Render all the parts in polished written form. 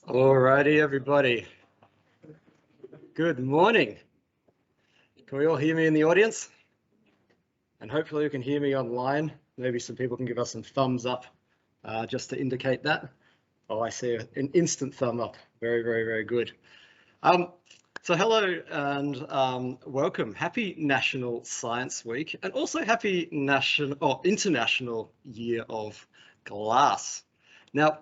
Alrighty, everybody. Good morning. Can we all hear me in the audience? And hopefully you can hear me online. Maybe some people can give us some thumbs up just to indicate that. Oh, I see an instant thumb up. Very, very, very good. So hello and welcome. Happy National Science Week and also happy International Year of Glass. Now,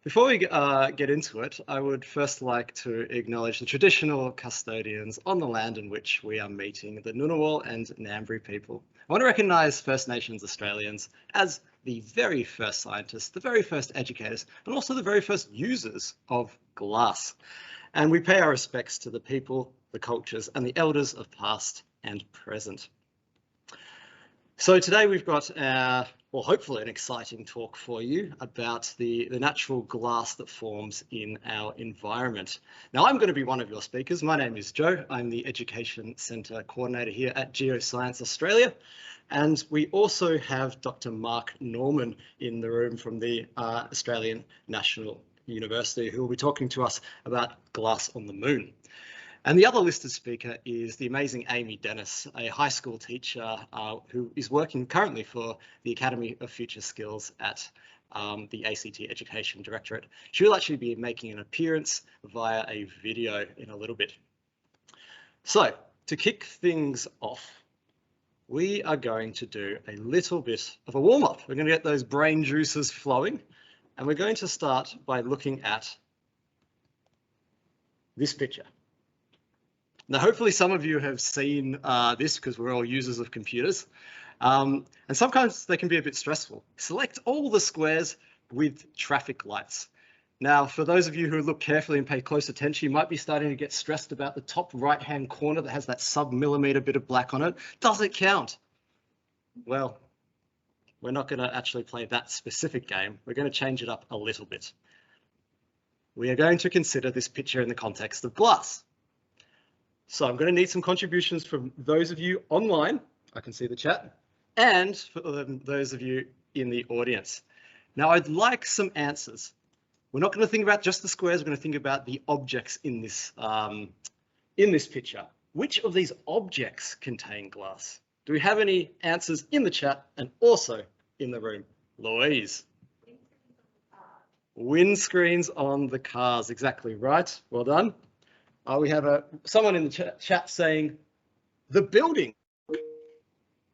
before we get into it, I would first like to acknowledge the traditional custodians on the land in which we are meeting, the Ngunnawal and Ngambri people. I want to recognise First Nations Australians as the very first scientists, the very first educators, and also the very first users of glass. And we pay our respects to the people, the cultures, and the elders of past and present. So today we've got, well, hopefully an exciting talk for you about the natural glass that forms in our environment. Now, I'm going to be one of your speakers. My name is Joe. I'm the Education Centre Coordinator here at Geoscience Australia. And we also have Dr. Mark Norman in the room from the Australian National University, who will be talking to us about glass on the moon. And the other listed speaker is the amazing Amy Dennis, a high school teacher who is working currently for the Academy of Future Skills at the ACT Education Directorate. She will actually be making an appearance via a video in a little bit. So to kick things off, we are going to do a little bit of a warm-up. We're going to get those brain juices flowing, and we're going to start by looking at this picture. Now, hopefully some of you have seen this because we're all users of computers. And sometimes they can be a bit stressful. Select all the squares with traffic lights. Now, for those of you who look carefully and pay close attention, you might be starting to get stressed about the top right-hand corner that has that sub-millimeter bit of black on it. Does it count? Well, we're not going to actually play that specific game. We're going to change it up a little bit. We are going to consider this picture in the context of glass. So I'm going to need some contributions from those of you online, I can see the chat, and for those of you in the audience. Now, I'd like some answers. We're not going to think about just the squares, we're going to think about the objects in this picture. Which of these objects contain glass? Do we have any answers in the chat and also in the room? Louise. Windscreens on the cars, exactly right. Well done. We have someone in the chat saying the building.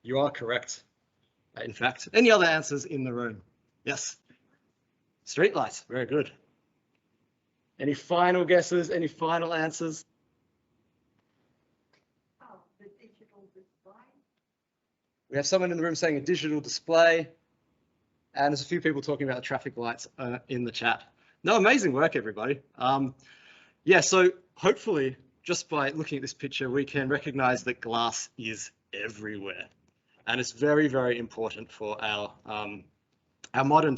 You are correct. In fact, any other answers in the room? Yes. Streetlights, very good. Any final guesses? Any final answers? The digital display. We have someone in the room saying a digital display, and there's a few people talking about the traffic lights in the chat. No, amazing work, everybody. Yeah, so hopefully, just by looking at this picture, we can recognize that glass is everywhere. And it's very, very important for our modern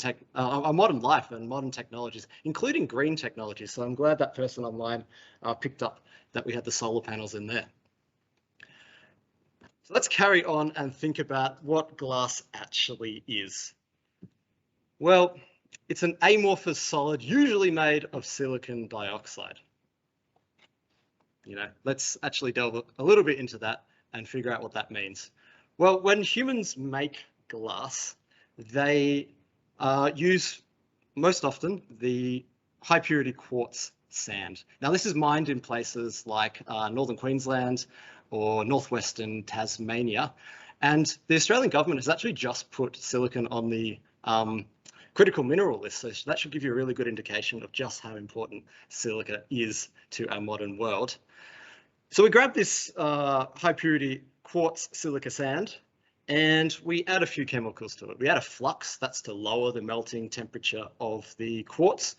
life and modern technologies, including green technologies. So I'm glad that person online picked up that we had the solar panels in there. So let's carry on and think about what glass actually is. Well, it's an amorphous solid, usually made of silicon dioxide. You know, let's actually delve a little bit into that and figure out what that means. Well, when humans make glass, they use most often the high purity quartz sand. Now, this is mined in places like northern Queensland or northwestern Tasmania. And the Australian government has actually just put silicon on the critical mineral list. So that should give you a really good indication of just how important silica is to our modern world. So we grab this high purity quartz silica sand and we add a few chemicals to it. We add a flux, that's to lower the melting temperature of the quartz.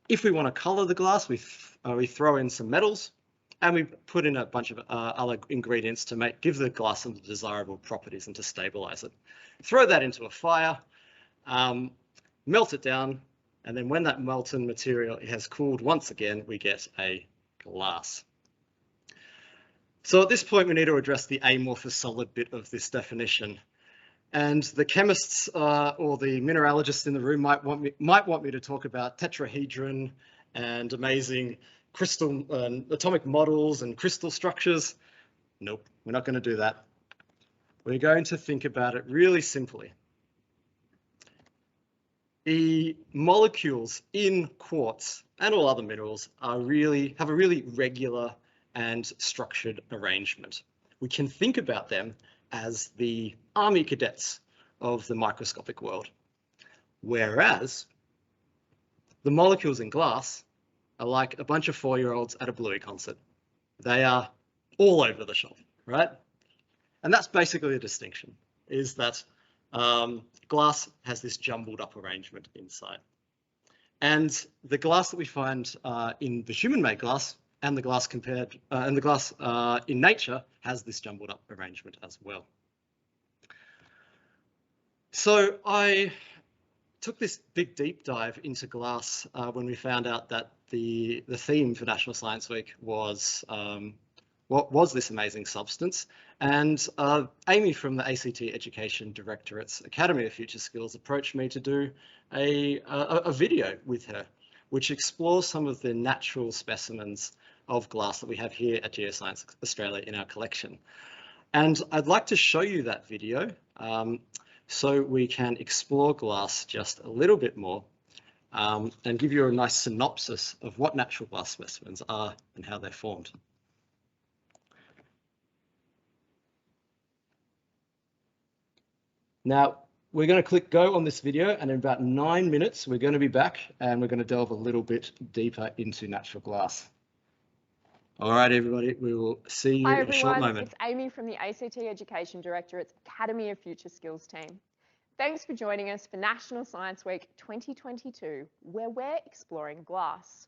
If we want to color the glass, we throw in some metals and we put in a bunch of other ingredients to give the glass some desirable properties and to stabilize it. Throw that into a fire, melt it down, and then when that molten material has cooled once again, we get a glass. So at this point, we need to address the amorphous solid bit of this definition. And the chemists or the mineralogists in the room might want me to talk about tetrahedron and amazing crystal atomic models and crystal structures. Nope, we're not going to do that. We're going to think about it really simply. The molecules in quartz and all other minerals have a really regular and structured arrangement. We can think about them as the army cadets of the microscopic world, whereas the molecules in glass are like a bunch of 4-year-olds at a Bluey concert. They are all over the shop, right? And that's basically the distinction, is that glass has this jumbled up arrangement inside. And the glass that we find in the human-made glass and the glass in nature has this jumbled up arrangement as well. So I took this big deep dive into glass when we found out that the theme for National Science Week was what was this amazing substance. And Amy from the ACT Education Directorate's Academy of Future Skills approached me to do a video with her, which explores some of the natural specimens of glass that we have here at Geoscience Australia in our collection. And I'd like to show you that video so we can explore glass just a little bit more and give you a nice synopsis of what natural glass specimens are and how they're formed. Now, we're going to click go on this video, and in about 9 minutes, we're going to be back and we're going to delve a little bit deeper into natural glass. All right, everybody, we will see you in a short moment. It's Amy from the ACT Education Directorate's Academy of Future Skills team. Thanks for joining us for National Science Week 2022, where we're exploring glass.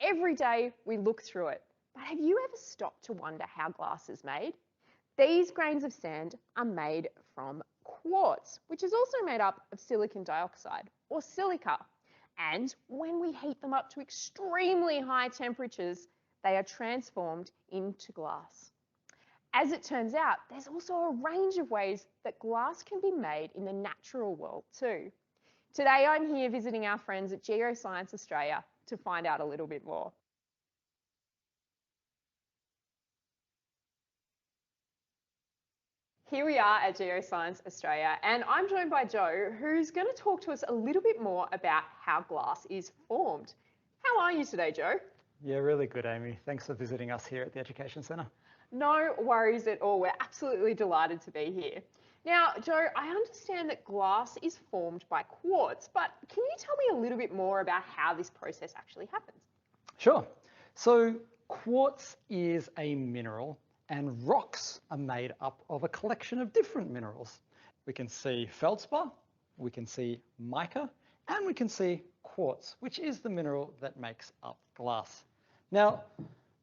Every day we look through it, but have you ever stopped to wonder how glass is made? These grains of sand are made from quartz, which is also made up of silicon dioxide, or silica. And when we heat them up to extremely high temperatures, they are transformed into glass. As it turns out, there's also a range of ways that glass can be made in the natural world too. Today I'm here visiting our friends at Geoscience Australia to find out a little bit more. Here we are at Geoscience Australia, and I'm joined by Joe, who's going to talk to us a little bit more about how glass is formed. How are you today, Joe? Yeah, really good, Amy. Thanks for visiting us here at the Education Centre. No worries at all. We're absolutely delighted to be here. Now, Joe, I understand that glass is formed by quartz, but can you tell me a little bit more about how this process actually happens? Sure. So quartz is a mineral, and rocks are made up of a collection of different minerals. We can see feldspar, we can see mica, and we can see quartz, which is the mineral that makes up glass. Now,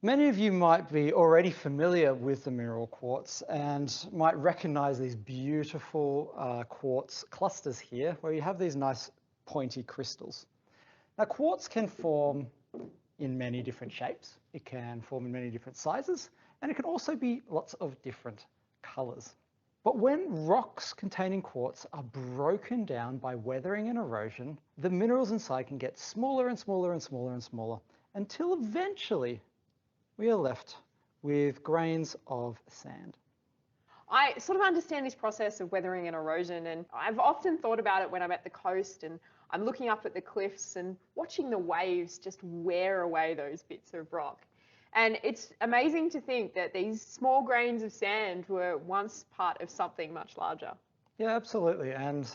many of you might be already familiar with the mineral quartz and might recognize these beautiful quartz clusters here, where you have these nice pointy crystals. Now, quartz can form in many different shapes. It can form in many different sizes, and it can also be lots of different colors. But when rocks containing quartz are broken down by weathering and erosion, the minerals inside can get smaller and smaller and smaller and smaller until eventually we are left with grains of sand. I sort of understand this process of weathering and erosion, and I've often thought about it when I'm at the coast and I'm looking up at the cliffs and watching the waves just wear away those bits of rock. And it's amazing to think that these small grains of sand were once part of something much larger. Yeah, absolutely. And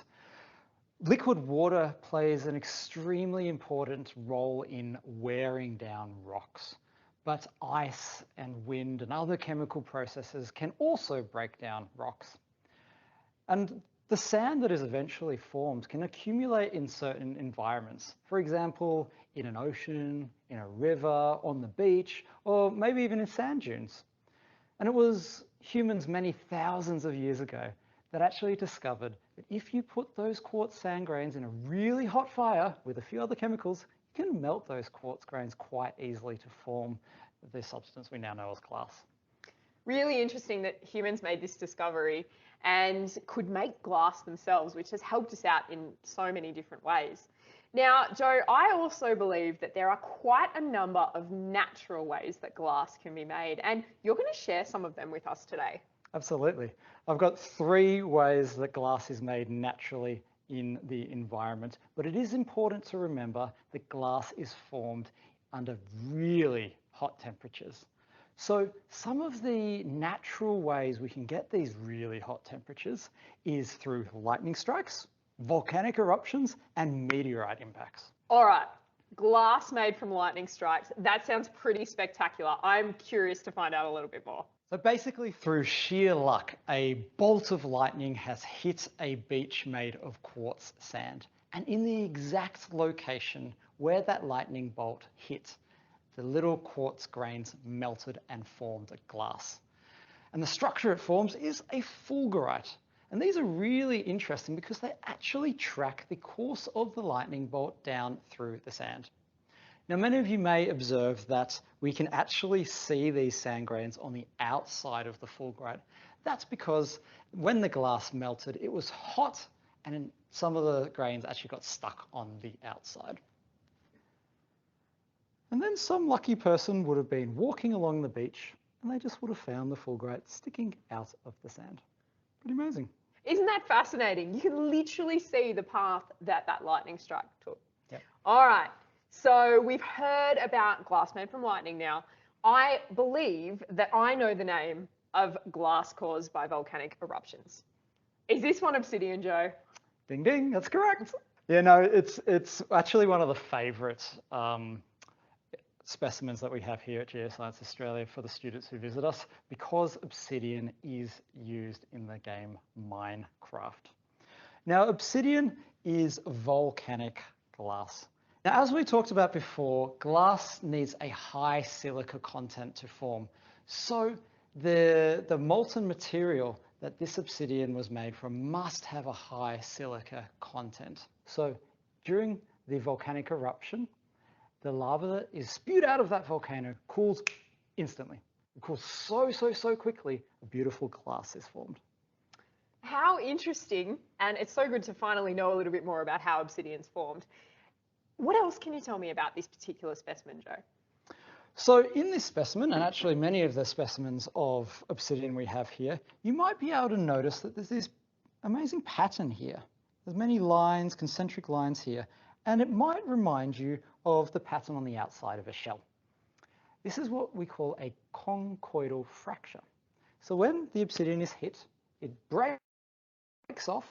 liquid water plays an extremely important role in wearing down rocks. But ice and wind and other chemical processes can also break down rocks. And the sand that is eventually formed can accumulate in certain environments. For example, in an ocean, in a river, on the beach, or maybe even in sand dunes. And it was humans many thousands of years ago that actually discovered that if you put those quartz sand grains in a really hot fire with a few other chemicals, you can melt those quartz grains quite easily to form the substance we now know as glass. Really interesting that humans made this discovery. and could make glass themselves, which has helped us out in so many different ways. Now, Joe, I also believe that there are quite a number of natural ways that glass can be made, and you're going to share some of them with us today. Absolutely. I've got 3 ways that glass is made naturally in the environment, but it is important to remember that glass is formed under really hot temperatures. So some of the natural ways we can get these really hot temperatures is through lightning strikes, volcanic eruptions, and meteorite impacts. All right, glass made from lightning strikes. That sounds pretty spectacular. I'm curious to find out a little bit more. So basically, through sheer luck, a bolt of lightning has hit a beach made of quartz sand. And in the exact location where that lightning bolt hit, the little quartz grains melted and formed a glass. And the structure it forms is a fulgurite. And these are really interesting because they actually track the course of the lightning bolt down through the sand. Now, many of you may observe that we can actually see these sand grains on the outside of the fulgurite. That's because when the glass melted, it was hot and some of the grains actually got stuck on the outside. And then some lucky person would have been walking along the beach and they just would have found the fulgurite sticking out of the sand. Pretty amazing. Isn't that fascinating? You can literally see the path that that lightning strike took. Yep. All right. So we've heard about glass made from lightning now. I believe that I know the name of glass caused by volcanic eruptions. Is this one obsidian, Joe? Ding, ding, that's correct. Yeah, no, it's actually one of the favourite specimens that we have here at Geoscience Australia for the students who visit us, because obsidian is used in the game Minecraft. Now, obsidian is volcanic glass. Now, as we talked about before, glass needs a high silica content to form. So the molten material that this obsidian was made from must have a high silica content. So during the volcanic eruption, the lava that is spewed out of that volcano cools instantly. It cools so quickly, a beautiful glass is formed. How interesting, and it's so good to finally know a little bit more about how obsidian's formed. What else can you tell me about this particular specimen, Joe? So in this specimen, and actually many of the specimens of obsidian we have here, you might be able to notice that there's this amazing pattern here. There's many lines, concentric lines here, and it might remind you of the pattern on the outside of a shell. This is what we call a conchoidal fracture. So when the obsidian is hit, it breaks off,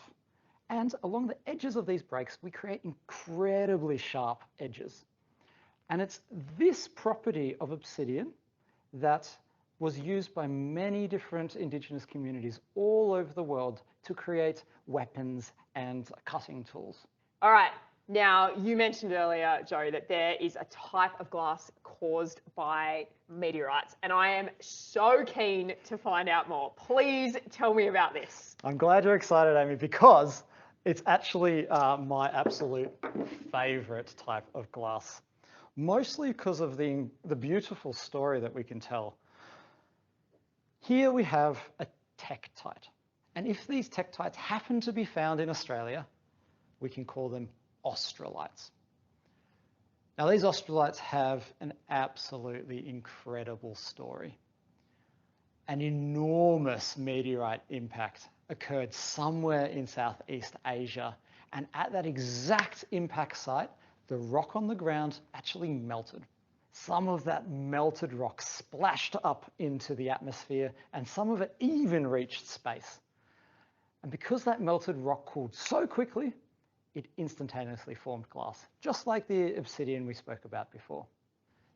and along the edges of these breaks, we create incredibly sharp edges. And it's this property of obsidian that was used by many different indigenous communities all over the world to create weapons and cutting tools. All right. Now, you mentioned earlier, Joe, that there is a type of glass caused by meteorites, and I am so keen to find out more. Please tell me about this. I'm glad you're excited, Amy, because it's actually my absolute favorite type of glass, mostly because of the beautiful story that we can tell. Here we have a tektite, and if these tektites happen to be found in Australia, we can call them australites. Now, these australites have an absolutely incredible story. An enormous meteorite impact occurred somewhere in Southeast Asia, and at that exact impact site, the rock on the ground actually melted. Some of that melted rock splashed up into the atmosphere, and some of it even reached space. And because that melted rock cooled so quickly, it instantaneously formed glass, just like the obsidian we spoke about before.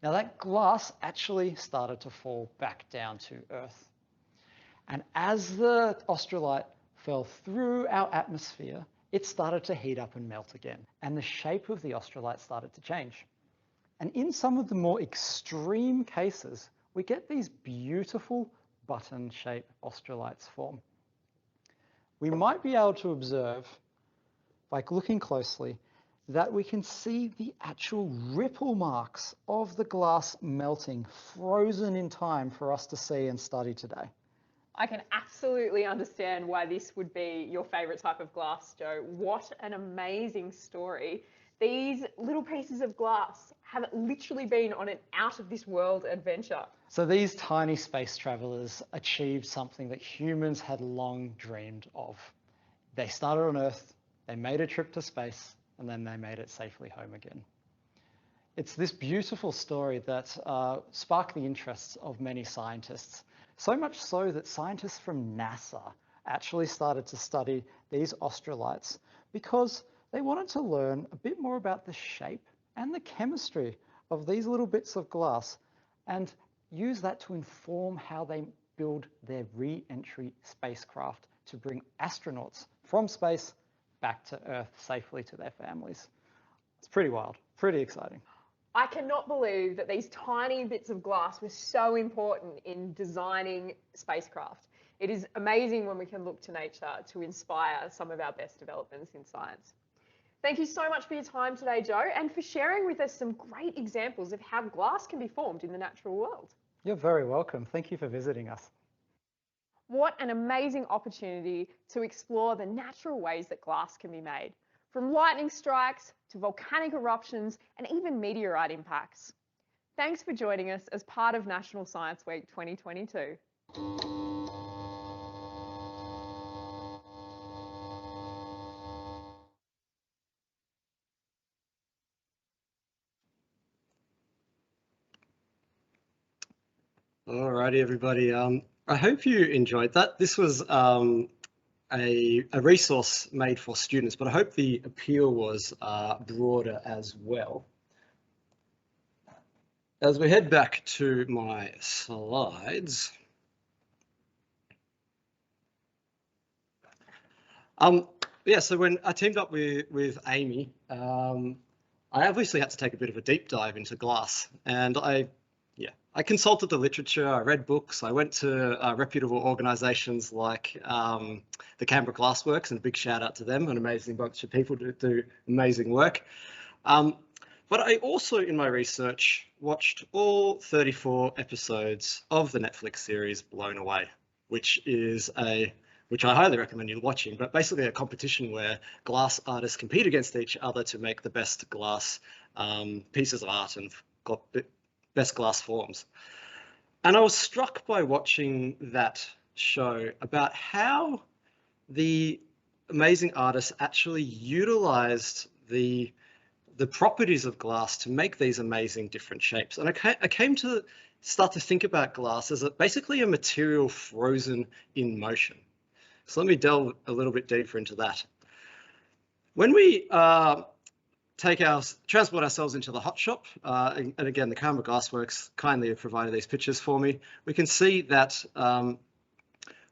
Now, that glass actually started to fall back down to Earth. And as the australite fell through our atmosphere, it started to heat up and melt again. And the shape of the australite started to change. And in some of the more extreme cases, we get these beautiful button-shaped australites form. We might be able to observe, by looking closely, that we can see the actual ripple marks of the glass melting, frozen in time for us to see and study today. I can absolutely understand why this would be your favourite type of glass, Joe. What an amazing story. These little pieces of glass have literally been on an out of this world adventure. So these tiny space travelers achieved something that humans had long dreamed of. They started on Earth, they made a trip to space, and then they made it safely home again. It's this beautiful story that sparked the interests of many scientists, so much so that scientists from NASA actually started to study these Australites because they wanted to learn a bit more about the shape and the chemistry of these little bits of glass and use that to inform how they build their re-entry spacecraft to bring astronauts from space back to Earth safely to their families. It's pretty wild, pretty exciting. I cannot believe that these tiny bits of glass were so important in designing spacecraft. It is amazing when we can look to nature to inspire some of our best developments in science. Thank you so much for your time today, Joe, and for sharing with us some great examples of how glass can be formed in the natural world. You're very welcome. Thank you for visiting us. What an amazing opportunity to explore the natural ways that glass can be made, from lightning strikes to volcanic eruptions and even meteorite impacts. Thanks for joining us as part of National Science Week 2022. Alrighty, everybody. I hope you enjoyed that. This was a resource made for students, but I hope the appeal was broader as well. As we head back to my slides, yeah, so when I teamed up with Amy, I obviously had to take a bit of a deep dive into glass, and I consulted the literature, I read books, I went to reputable organisations like the Canberra Glassworks, and a big shout out to them, an amazing bunch of people who do amazing work. But I also, in my research, watched all 34 episodes of the Netflix series Blown Away, which I highly recommend you watching, but basically a competition where glass artists compete against each other to make the best glass pieces of art and best glass forms. And I was struck by watching that show about how the amazing artists actually utilized the properties of glass to make these amazing different shapes. And I came to start to think about glass as basically a material frozen in motion. So let me delve a little bit deeper into that. When we transport ourselves into the hot shop, and again, the Canberra Glassworks kindly have provided these pictures for me, we can see that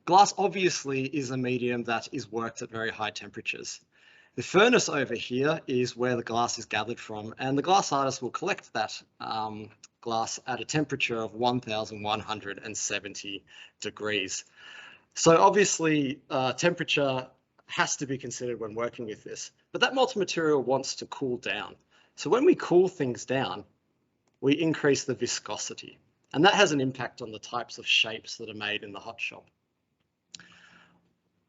glass obviously is a medium that is worked at very high temperatures. The furnace over here is where the glass is gathered from, and the glass artist will collect that glass at a temperature of 1170 degrees. So obviously temperature has to be considered when working with this, but that molten material wants to cool down. So when we cool things down, we increase the viscosity, and that has an impact on the types of shapes that are made in the hot shop.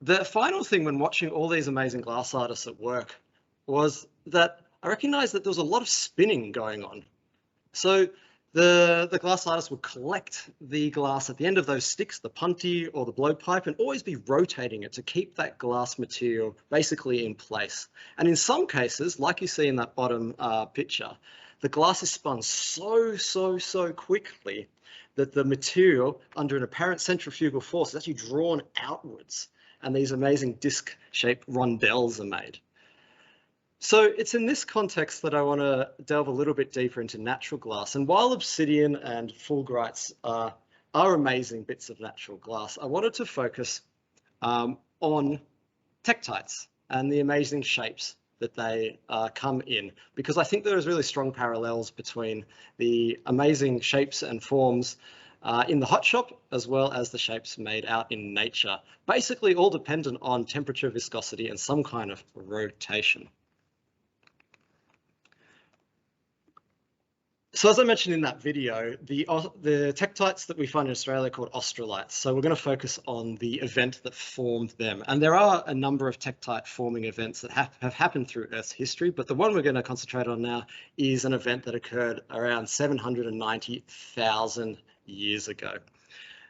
The final thing when watching all these amazing glass artists at work was that I recognized that there was a lot of spinning going on. So the glass artist would collect the glass at the end of those sticks, the punty or the blowpipe, and always be rotating it to keep that glass material basically in place. And in some cases, like you see in that bottom picture, the glass is spun so quickly that the material, under an apparent centrifugal force, is actually drawn outwards, and these amazing disc-shaped rondelles are made. So it's in this context that I want to delve a little bit deeper into natural glass. And while obsidian and fulgurites are amazing bits of natural glass, I wanted to focus on tektites and the amazing shapes that they come in, because I think there is really strong parallels between the amazing shapes and forms in the hot shop, as well as the shapes made out in nature, basically all dependent on temperature, viscosity, and some kind of rotation. So as I mentioned in that video, the tektites that we find in Australia are called australites. So we're going to focus on the event that formed them. And there are a number of tektite forming events that have happened through Earth's history, but the one we're going to concentrate on now is an event that occurred around 790,000 years ago.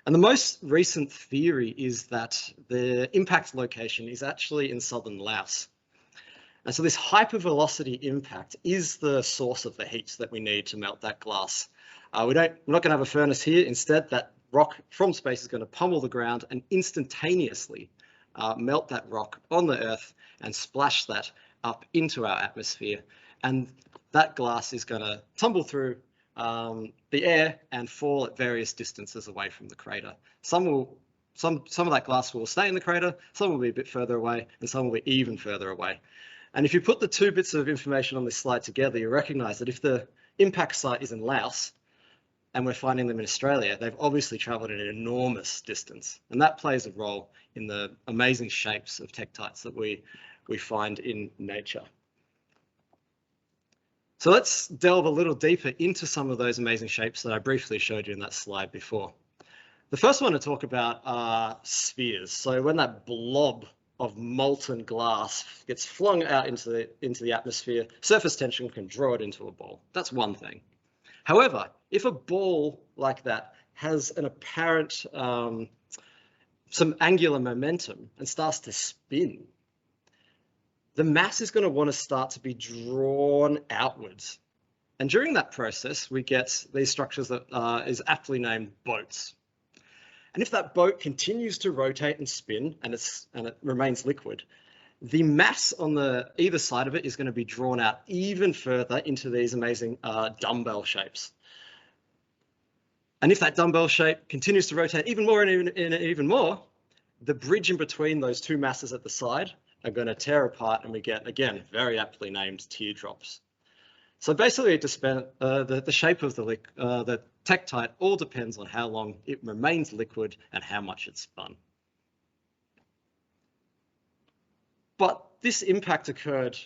And the most recent theory is that the impact location is actually in southern Laos. And so this hypervelocity impact is the source of the heat that we need to melt that glass. We're not going to have a furnace here. Instead, that rock from space is going to pummel the ground and instantaneously melt that rock on the Earth and splash that up into our atmosphere. And that glass is going to tumble through the air and fall at various distances away from the crater. Some of that glass will stay in the crater, some will be a bit further away, and some will be even further away. And if you put the two bits of information on this slide together, you recognize that if the impact site is in Laos and we're finding them in Australia, they've obviously traveled an enormous distance. And that plays a role in the amazing shapes of tektites that we find in nature. So let's delve a little deeper into some of those amazing shapes that I briefly showed you in that slide before. The first one to talk about are spheres. So when that blob of molten glass gets flung out into the atmosphere, surface tension can draw it into a ball. That's one thing. However, if a ball like that has an apparent some angular momentum and starts to spin, the mass is going to want to start to be drawn outwards. And during that process, we get these structures that is aptly named boats. And if that boat continues to rotate and spin and it remains liquid, the mass on either side of it is going to be drawn out even further into these amazing dumbbell shapes. And if that dumbbell shape continues to rotate even more and even more, the bridge in between those two masses at the side are going to tear apart, and we get, again, very aptly named teardrops. So basically, the shape of the tektite all depends on how long it remains liquid and how much it's spun. But this impact occurred,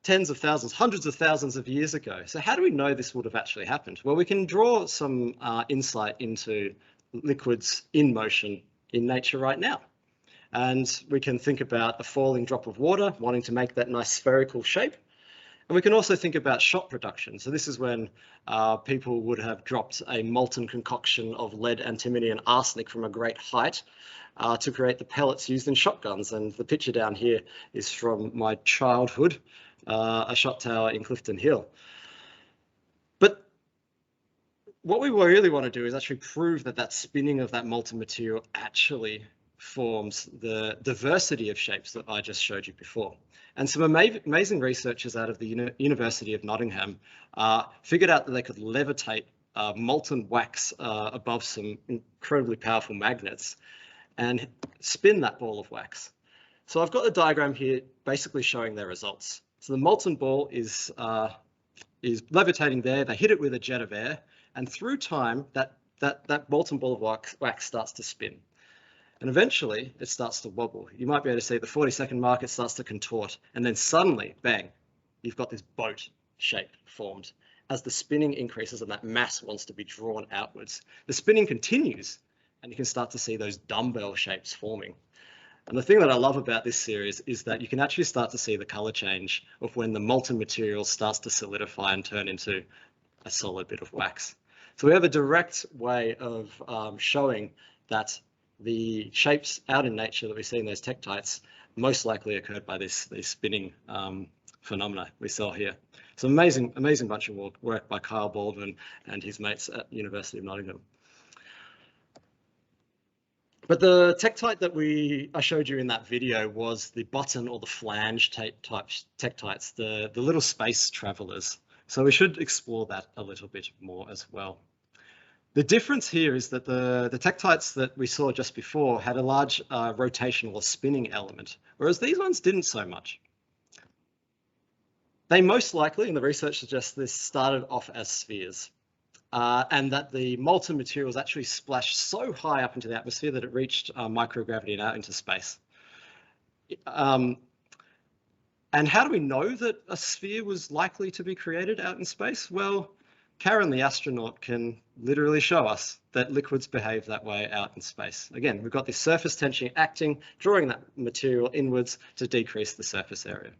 tens of thousands, hundreds of thousands of years ago. So how do we know this would have actually happened? Well, we can draw some insight into liquids in motion in nature right now. And we can think about a falling drop of water, wanting to make that nice spherical shape. And we can also think about shot production. So this is when people would have dropped a molten concoction of lead, antimony, and arsenic from a great height to create the pellets used in shotguns. And the picture down here is from my childhood, a shot tower in Clifton Hill. But what we really want to do is actually prove that that spinning of that molten material actually forms the diversity of shapes that I just showed you before. And some amazing researchers out of the University of Nottingham figured out that they could levitate molten wax above some incredibly powerful magnets and spin that ball of wax. So I've got the diagram here basically showing their results. So the molten ball is levitating there. They hit it with a jet of air, and through time, that molten ball of wax starts to spin. And eventually it starts to wobble. You might be able to see at the 40-second mark, it starts to contort. And then suddenly, bang, you've got this boat shape formed as the spinning increases and that mass wants to be drawn outwards. The spinning continues and you can start to see those dumbbell shapes forming. And the thing that I love about this series is that you can actually start to see the color change of when the molten material starts to solidify and turn into a solid bit of wax. So we have a direct way of showing that the shapes out in nature that we see in those tektites most likely occurred by these spinning phenomena we saw here. So amazing bunch of work by Kyle Baldwin and his mates at University of Nottingham. But the tektite that I showed you in that video was the button or the flange tektites, the little space travelers. So we should explore that a little bit more as well. The difference here is that the tektites that we saw just before had a large rotational or spinning element, whereas these ones didn't so much. They most likely, and the research suggests this, started off as spheres, and that the molten materials actually splashed so high up into the atmosphere that it reached microgravity and out into space. And how do we know that a sphere was likely to be created out in space? Well, Karen, the astronaut, can literally show us that liquids behave that way out in space. Again, we've got this surface tension acting, drawing that material inwards to decrease the surface area.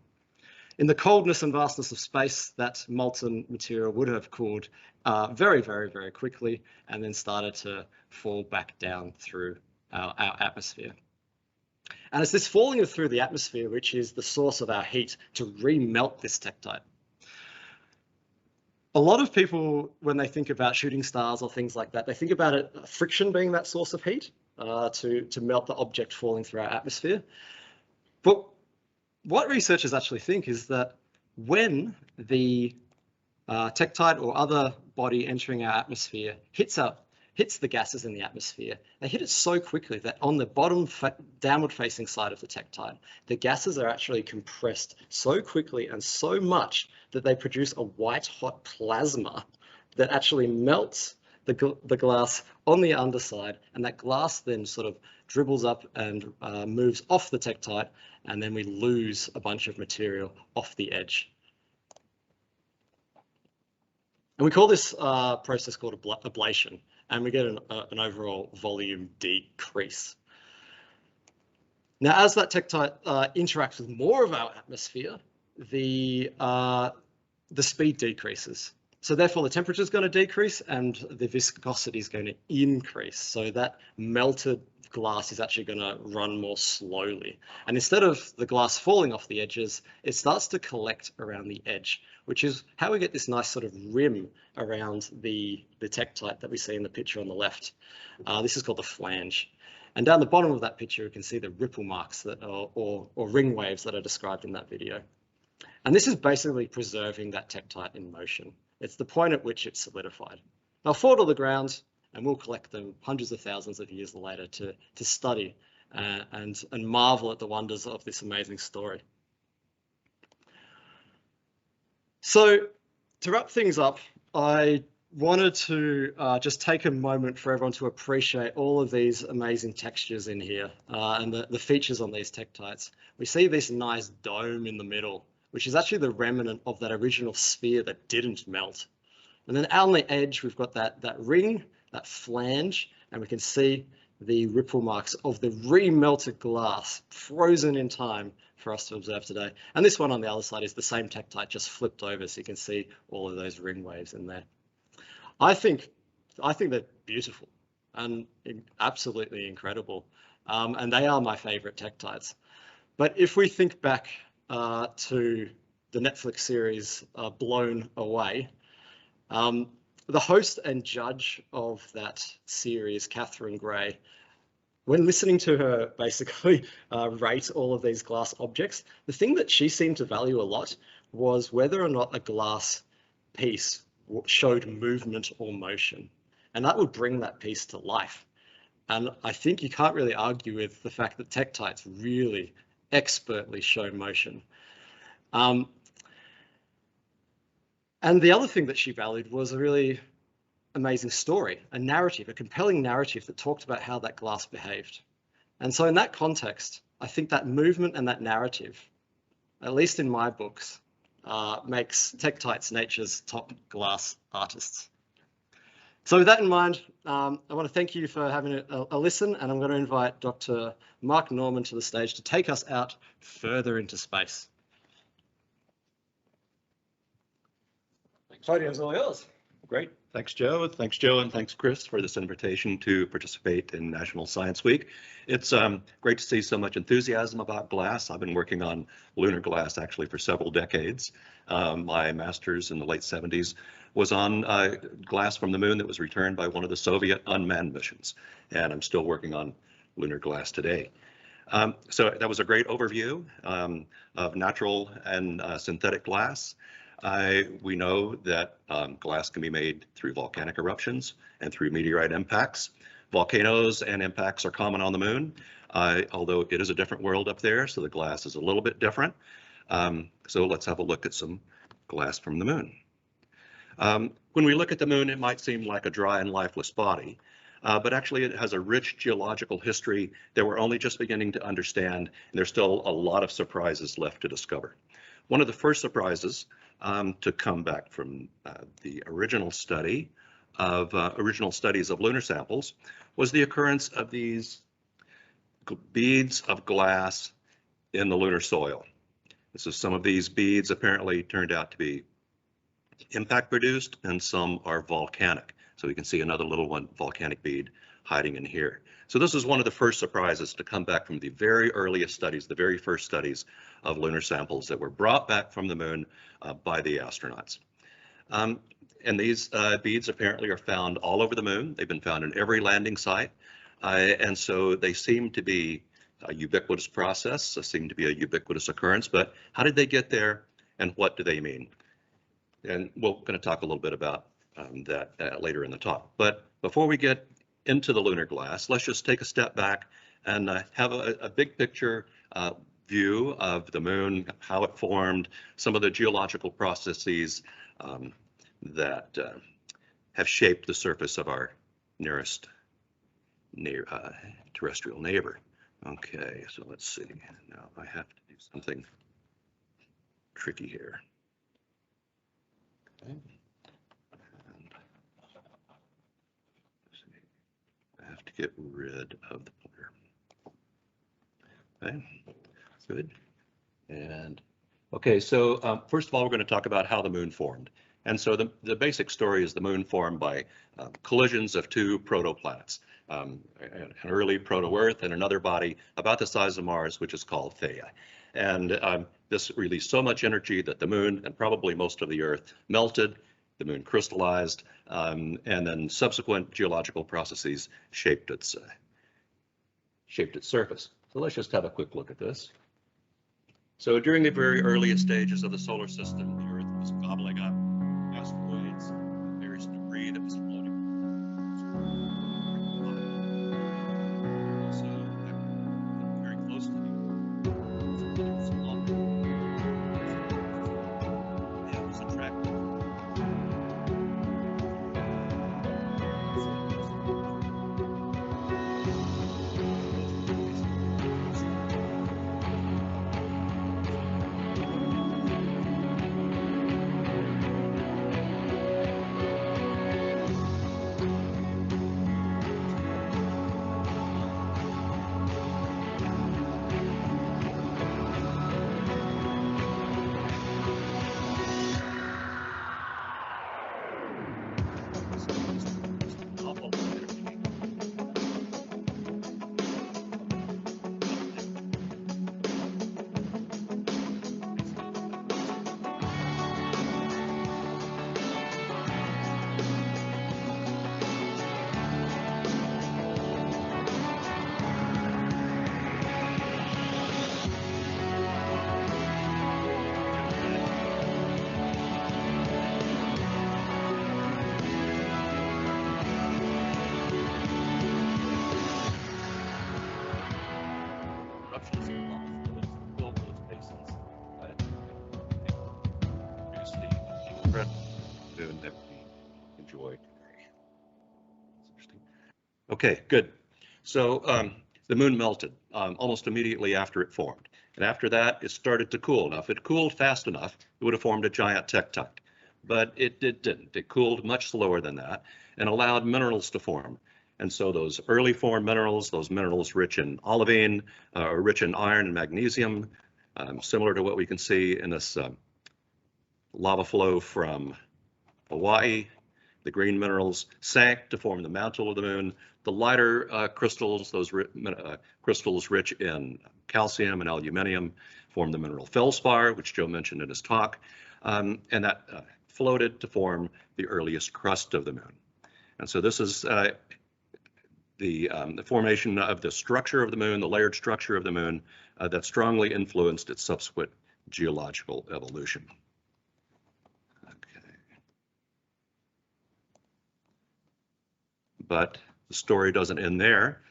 In the coldness and vastness of space, that molten material would have cooled very, very, very quickly and then started to fall back down through our atmosphere. And it's this falling through the atmosphere which is the source of our heat to remelt this tektite. A lot of people, when they think about shooting stars or things like that, they think about it, friction being that source of heat to melt the object falling through our atmosphere. But what researchers actually think is that when the tektite or other body entering our atmosphere hits the gases in the atmosphere, they hit it so quickly that on the bottom downward facing side of the tektite, the gases are actually compressed so quickly and so much that they produce a white hot plasma that actually melts the glass on the underside, and that glass then sort of dribbles up and moves off the tektite, and then we lose a bunch of material off the edge. And we call this process called ablation, and we get an overall volume decrease. Now, as that tektite interacts with more of our atmosphere, the speed decreases. So therefore, the temperature is going to decrease and the viscosity is going to increase. So that melted glass is actually going to run more slowly. And instead of the glass falling off the edges, it starts to collect around the edge, which is how we get this nice sort of rim around the tektite that we see in the picture on the left. This is called the flange. And down the bottom of that picture, you can see the ripple marks that are, or ring waves that are described in that video. And this is basically preserving that tektite in motion. It's the point at which it's solidified. They'll fall to the ground, and we'll collect them hundreds of thousands of years later to study and marvel at the wonders of this amazing story. So to wrap things up, I wanted to just take a moment for everyone to appreciate all of these amazing textures in here and the features on these tektites. We see this nice dome in the middle, which is actually the remnant of that original sphere that didn't melt. And then out on the edge, we've got that ring, that flange, and we can see the ripple marks of the remelted glass frozen in time for us to observe today. And this one on the other side is the same tektite just flipped over, so you can see all of those ring waves in there. I think they're beautiful and absolutely incredible. And they are my favorite tektites. But if we think back to the Netflix series Blown Away, the host and judge of that series, Catherine Gray, when listening to her basically rate all of these glass objects, the thing that she seemed to value a lot was whether or not a glass piece showed movement or motion. And that would bring that piece to life. And I think you can't really argue with the fact that tektites really expertly show motion. And the other thing that she valued was a really amazing story, a narrative, a compelling narrative that talked about how that glass behaved. And so in that context, I think that movement and that narrative, at least in my books, makes tektites nature's top glass artists. So with that in mind, I want to thank you for having a listen, and I'm going to invite Dr. Mark Norman to the stage to take us out further into space. Podium's all yours. Great. Thanks, Joe. Thanks, Joe, and thanks, Chris, for this invitation to participate in National Science Week. It's great to see so much enthusiasm about glass. I've been working on lunar glass actually for several decades. My master's in the late 70s was on glass from the moon that was returned by one of the Soviet unmanned missions, and I'm still working on lunar glass today. So that was a great overview of natural and synthetic glass. We know that glass can be made through volcanic eruptions and through meteorite impacts. Volcanoes and impacts are common on the moon, although it is a different world up there, so the glass is a little bit different. So let's have a look at some glass from the moon. When we look at the moon, it might seem like a dry and lifeless body, but actually it has a rich geological history that we're only just beginning to understand, and there's still a lot of surprises left to discover. One of the first surprises to come back from the original studies of lunar samples was the occurrence of these beads of glass in the lunar soil. So some of these beads apparently turned out to be impact produced, and some are volcanic. So we can see another little one, volcanic bead, hiding in here. So this is one of the first surprises to come back from the very earliest studies, the very first studies of lunar samples that were brought back from the moon by the astronauts. And these beads apparently are found all over the moon. They've been found in every landing site. And so they seem to be a ubiquitous process, they seem to be a ubiquitous occurrence, but how did they get there and what do they mean? And we're going to talk a little bit about that later in the talk. But before we get into the lunar glass, let's just take a step back and have a big picture view of the moon, how it formed, some of the geological processes that have shaped the surface of our nearest terrestrial neighbor. Okay, so let's see. Now I have to do something tricky here. Okay. And I have to get rid of the pointer. Okay, good. And okay, so first of all, we're going to talk about how the moon formed. And so the basic story is the moon formed by collisions of two protoplanets, an early proto-Earth and another body about the size of Mars, which is called Theia. And this released so much energy that the moon and probably most of the Earth melted, the moon crystallized, and then subsequent geological processes shaped its surface. So let's just have a quick look at this. So during the very earliest stages of the solar system, the Earth was gobbling up asteroids, various debris that was floating. So very close to the Earth. There was a lot. Yeah, it was attractive. Eruptions of lava fluids fill those basins. Produce the incredible moon that we enjoy today. That's interesting. Okay, good. So the moon melted almost immediately after it formed. And after that, it started to cool. Now, if it cooled fast enough, it would have formed a giant tectonic. But it didn't. It cooled much slower than that and allowed minerals to form. And so those early formed minerals, those minerals rich in olivine, rich in iron and magnesium, similar to what we can see in this lava flow from Hawaii. The green minerals sank to form the mantle of the moon. The lighter crystals, those crystals rich in calcium and aluminium, formed the mineral feldspar, which Joe mentioned in his talk, and that floated to form the earliest crust of the moon. And so this is the formation of the structure of the moon, the layered structure of the moon, that strongly influenced its subsequent geological evolution. Okay. But the story doesn't end there.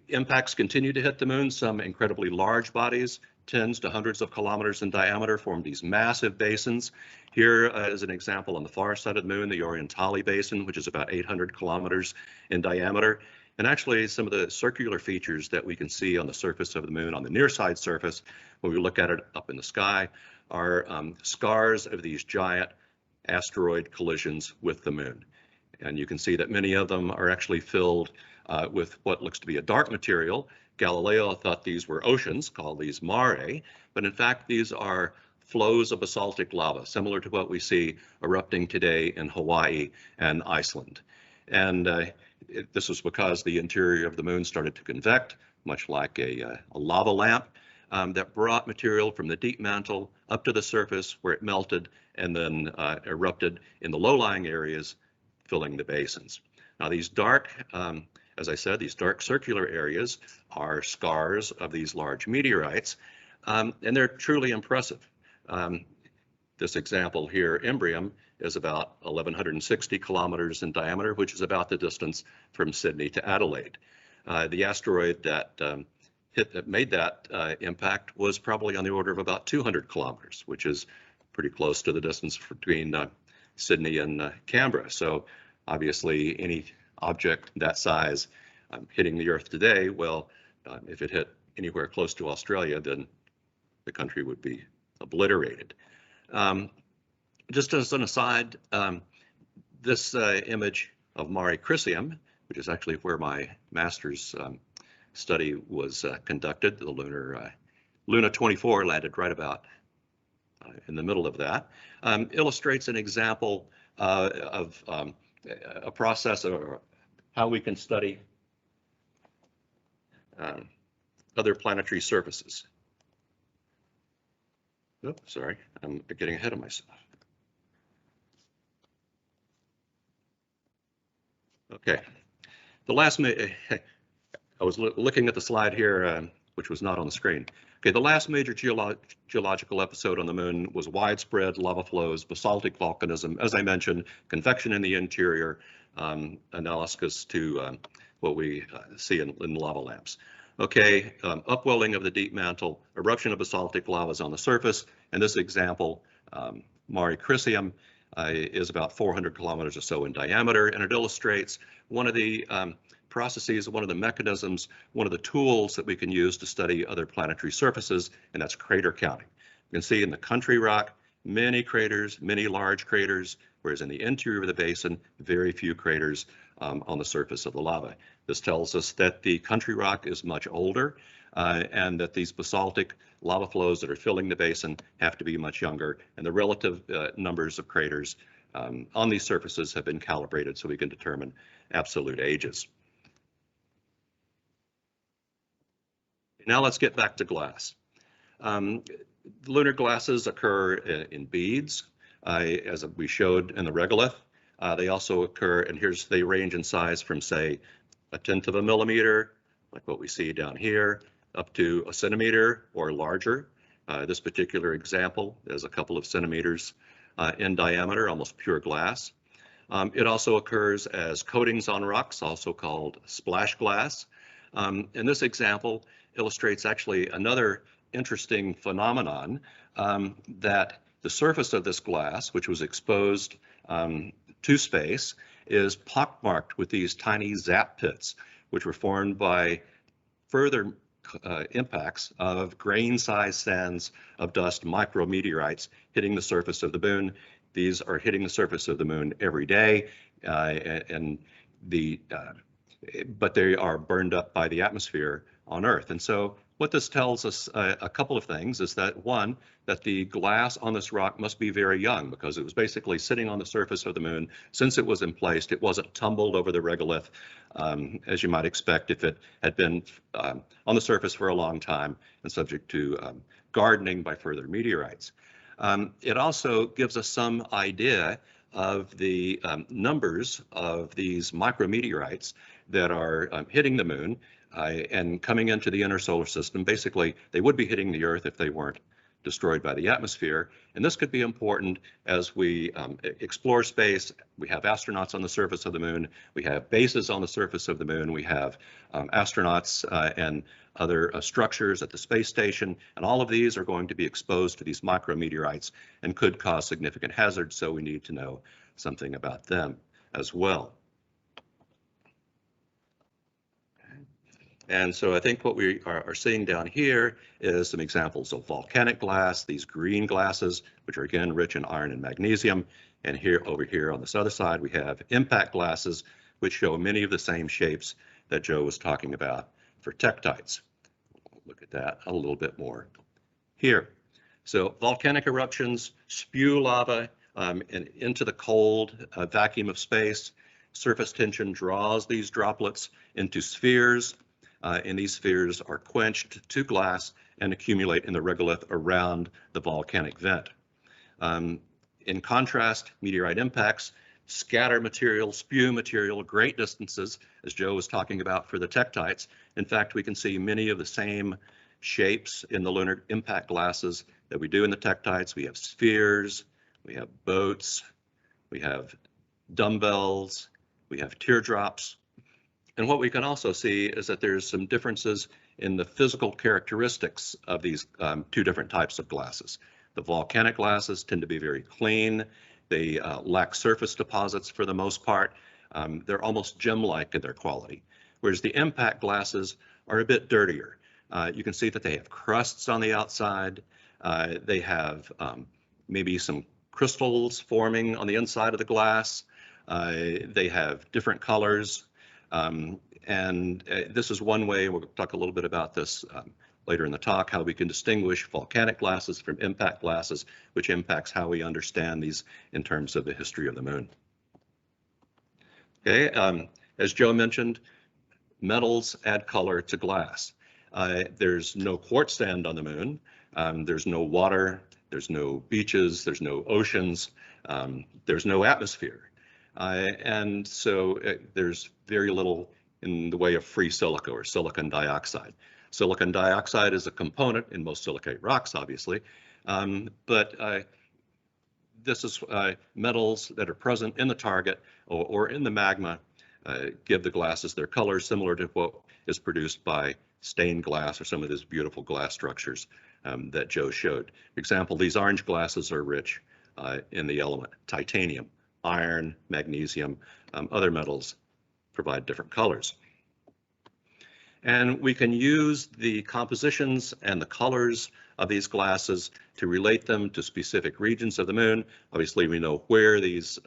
Impacts continue to hit the moon. Some incredibly large bodies, tens to hundreds of kilometers in diameter, form these massive basins. Here is an example on the far side of the moon, the Orientali Basin, which is about 800 kilometers in diameter. And actually, some of the circular features that we can see on the surface of the moon, on the near side surface, when we look at it up in the sky, are scars of these giant asteroid collisions with the moon. And you can see that many of them are actually filled with what looks to be a dark material. Galileo thought these were oceans, called these mare, but in fact these are flows of basaltic lava, similar to what we see erupting today in Hawaii and Iceland. And this was because the interior of the moon started to convect, much like a lava lamp, that brought material from the deep mantle up to the surface where it melted and then erupted in the low-lying areas, filling the basins. Now these dark, as I said, these dark circular areas are scars of these large meteorites, and they're truly impressive. This example here, Imbrium, is about 1,160 kilometers in diameter, which is about the distance from Sydney to Adelaide. The asteroid that made that impact was probably on the order of about 200 kilometers, which is pretty close to the distance between Sydney and Canberra. So obviously any object that size hitting the Earth today, well, if it hit anywhere close to Australia, then the country would be obliterated. Just as an aside, this image of Mare Crisium, which is actually where my master's study was conducted, the Luna 24 landed right about in the middle of that, illustrates an example of a process or how we can study other planetary surfaces. Oops, sorry, I'm getting ahead of myself. Okay, the last, I was looking at the slide here, which was not on the screen. Okay, the last major geological episode on the moon was widespread lava flows, basaltic volcanism, as I mentioned, convection in the interior, analogous to what we see in lava lamps. Okay, upwelling of the deep mantle, eruption of basaltic lavas on the surface, and this example, Mare Crisium, is about 400 kilometers or so in diameter, and it illustrates one of the processes, one of the mechanisms, one of the tools that we can use to study other planetary surfaces, and that's crater counting. You can see in the country rock, many craters, many large craters, whereas in the interior of the basin, very few craters on the surface of the lava. This tells us that the country rock is much older and that these basaltic lava flows that are filling the basin have to be much younger, and the relative numbers of craters on these surfaces have been calibrated so we can determine absolute ages. Now let's get back to glass. Lunar glasses occur in beads, as we showed in the regolith. They also occur, and they range in size from, say, 1/10 of a millimeter, like what we see down here, up to 1 centimeter or larger. This particular example is a couple of centimeters in diameter, almost pure glass. It also occurs as coatings on rocks, also called splash glass. And this example illustrates actually another interesting phenomenon, that the surface of this glass, which was exposed to space, is pockmarked with these tiny zap pits, which were formed by further impacts of grain-sized sands of dust, micrometeorites, hitting the surface of the moon. These are hitting the surface of the moon every day, but they are burned up by the atmosphere on Earth. And so what this tells us a couple of things is that, one, that the glass on this rock must be very young because it was basically sitting on the surface of the moon. Since it was emplaced, it wasn't tumbled over the regolith, as you might expect if it had been on the surface for a long time and subject to gardening by further meteorites. It also gives us some idea of the numbers of these micrometeorites that are hitting the moon and coming into the inner solar system. Basically, they would be hitting the Earth if they weren't destroyed by the atmosphere. And this could be important as we explore space. We have astronauts on the surface of the moon. We have bases on the surface of the moon. We have astronauts and other structures at the space station. And all of these are going to be exposed to these micrometeorites and could cause significant hazards. So we need to know something about them as well. And so I think what we are seeing down here is some examples of volcanic glass, these green glasses, which are again rich in iron and magnesium. And here, over here on this other side, we have impact glasses, which show many of the same shapes that Joe was talking about for tektites. Look at that a little bit more here. So volcanic eruptions spew lava into the cold vacuum of space. Surface tension draws these droplets into spheres, and these spheres are quenched to glass and accumulate in the regolith around the volcanic vent. In contrast, meteorite impacts scatter material, spew material great distances, as Joe was talking about for the tektites. In fact, we can see many of the same shapes in the lunar impact glasses that we do in the tektites. We have spheres, we have boats, we have dumbbells, we have teardrops. And what we can also see is that there's some differences in the physical characteristics of these two different types of glasses. The volcanic glasses tend to be very clean. They lack surface deposits for the most part. They're almost gem-like in their quality, whereas the impact glasses are a bit dirtier. You can see that they have crusts on the outside. They have maybe some crystals forming on the inside of the glass. They have different colors. And this is one way, we'll talk a little bit about this later in the talk, how we can distinguish volcanic glasses from impact glasses, which impacts how we understand these in terms of the history of the moon. Okay, as Joe mentioned, metals add color to glass. There's no quartz sand on the moon. There's no water. There's no beaches. There's no oceans. There's no atmosphere. And so there's very little in the way of free silica or silicon dioxide. Silicon dioxide is a component in most silicate rocks, obviously, but this is metals that are present in the target or in the magma give the glasses their color, similar to what is produced by stained glass or some of these beautiful glass structures that Joe showed. For example, these orange glasses are rich in the element titanium, iron, magnesium, other metals provide different colors. And we can use the compositions and the colors of these glasses to relate them to specific regions of the moon. Obviously, we know where these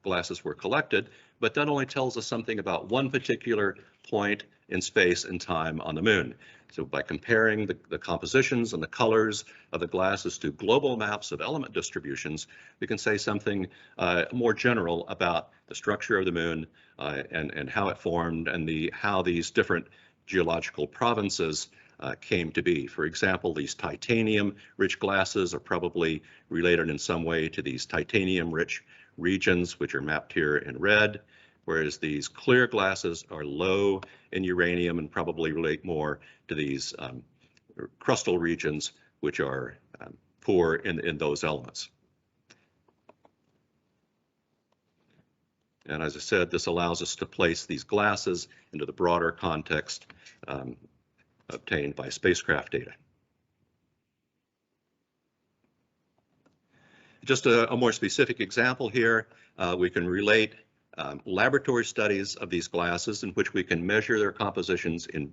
glasses were collected, but that only tells us something about one particular point in space and time on the moon. So by comparing the compositions and the colors of the glasses to global maps of element distributions, we can say something more general about the structure of the moon and how it formed and how these different geological provinces came to be. For example, these titanium-rich glasses are probably related in some way to these titanium-rich regions, which are mapped here in red, whereas these clear glasses are low in uranium and probably relate more to these crustal regions, which are poor in those elements. And as I said, this allows us to place these glasses into the broader context obtained by spacecraft data. Just a more specific example here, we can relate laboratory studies of these glasses in which we can measure their compositions in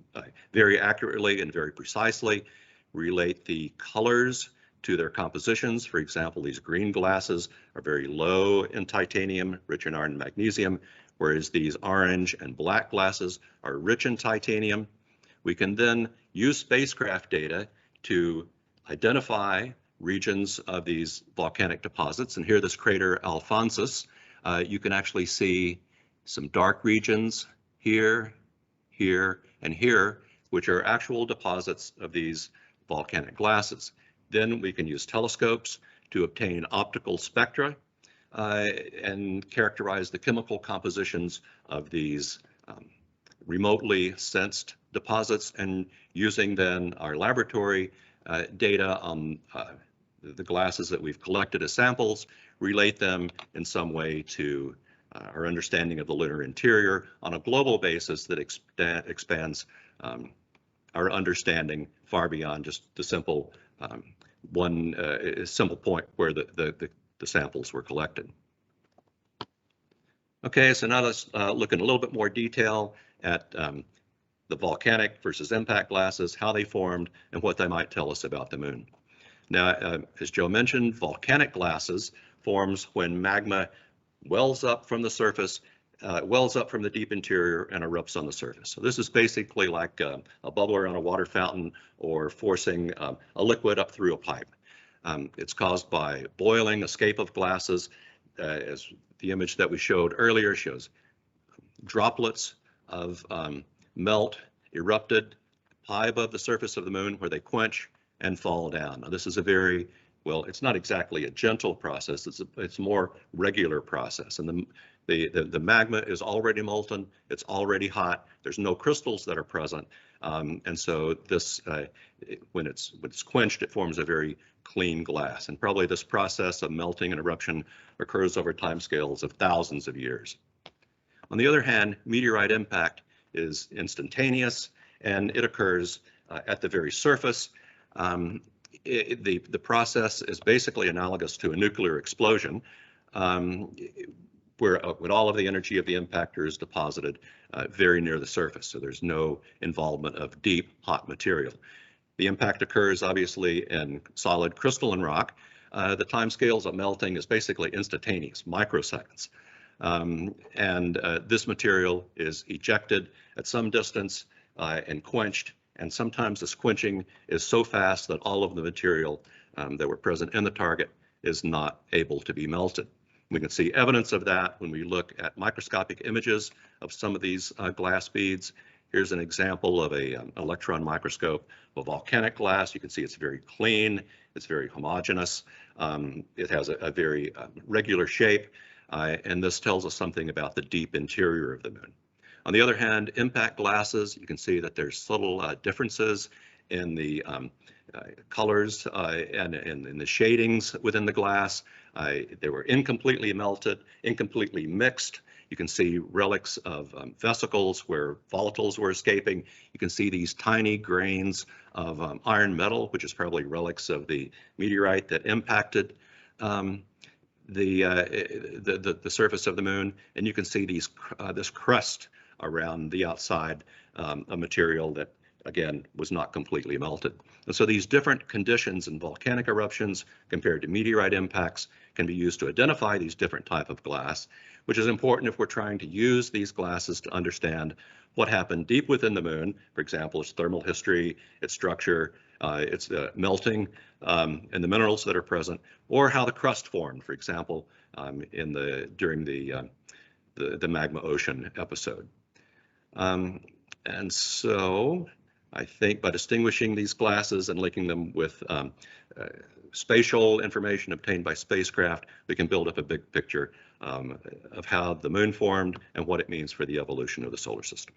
very accurately and very precisely, relate the colors to their compositions. For example, these green glasses are very low in titanium, rich in iron and magnesium, whereas these orange and black glasses are rich in titanium. We can then use spacecraft data to identify regions of these volcanic deposits. And here, this crater Alphonsus, you can actually see some dark regions here, here, and here, which are actual deposits of these volcanic glasses. Then we can use telescopes to obtain optical spectra and characterize the chemical compositions of these remotely sensed deposits, and using then our laboratory data on the glasses that we've collected as samples, relate them in some way to our understanding of the lunar interior on a global basis that expands our understanding far beyond just the simple one simple point where the samples were collected. Okay, so now let's look in a little bit more detail at the volcanic versus impact glasses, how they formed, and what they might tell us about the moon. Now, as Joe mentioned, volcanic glasses forms when magma wells up from the surface, wells up from the deep interior and erupts on the surface. So this is basically like a bubble around a water fountain or forcing a liquid up through a pipe. It's caused by boiling, escape of gases, as the image that we showed earlier shows droplets of melt erupted high above the surface of the moon where they quench and fall down. Now, this is a very, well, it's not exactly a gentle process, it's a more regular process. And the magma is already molten, it's already hot, there's no crystals that are present. And so this, when it's quenched, it forms a very clean glass. And probably this process of melting and eruption occurs over timescales of thousands of years. On the other hand, meteorite impact is instantaneous and it occurs at the very surface. The process is basically analogous to a nuclear explosion, where when all of the energy of the impactor is deposited very near the surface. So there's no involvement of deep, hot material. The impact occurs obviously in solid crystalline rock. The time scales of melting is basically instantaneous, microseconds. This material is ejected at some distance and quenched. And sometimes this quenching is so fast that all of the material that were present in the target is not able to be melted. We can see evidence of that when we look at microscopic images of some of these glass beads. Here's an example of an electron microscope of volcanic glass. You can see it's very clean, it's very homogeneous, it has a very regular shape, and this tells us something about the deep interior of the moon. On the other hand, impact glasses, you can see that there's subtle differences in the colors and in the shadings within the glass. They were incompletely melted, incompletely mixed. You can see relics of vesicles where volatiles were escaping. You can see these tiny grains of iron metal, which is probably relics of the meteorite that impacted the surface of the moon. And you can see these this crust around the outside, a material that, again, was not completely melted. And so these different conditions in volcanic eruptions compared to meteorite impacts can be used to identify these different type of glass, which is important if we're trying to use these glasses to understand what happened deep within the moon, for example, its thermal history, its structure, its melting, and the minerals that are present, or how the crust formed, for example, during the magma ocean episode. And so I think by distinguishing these glasses and linking them with spatial information obtained by spacecraft, we can build up a big picture of how the moon formed and what it means for the evolution of the solar system.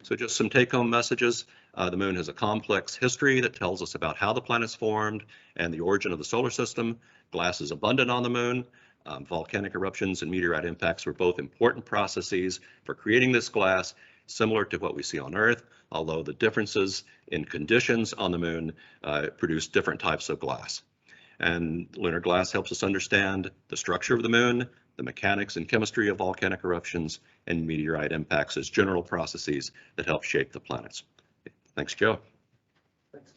So just some take-home messages. The moon has a complex history that tells us about how the planets formed and the origin of the solar system. Glass is abundant on the moon. Volcanic eruptions and meteorite impacts were both important processes for creating this glass, similar to what we see on Earth, although the differences in conditions on the moon produce different types of glass. And lunar glass helps us understand the structure of the moon, the mechanics and chemistry of volcanic eruptions, and meteorite impacts as general processes that help shape the planets. Thanks, Joe. Thanks.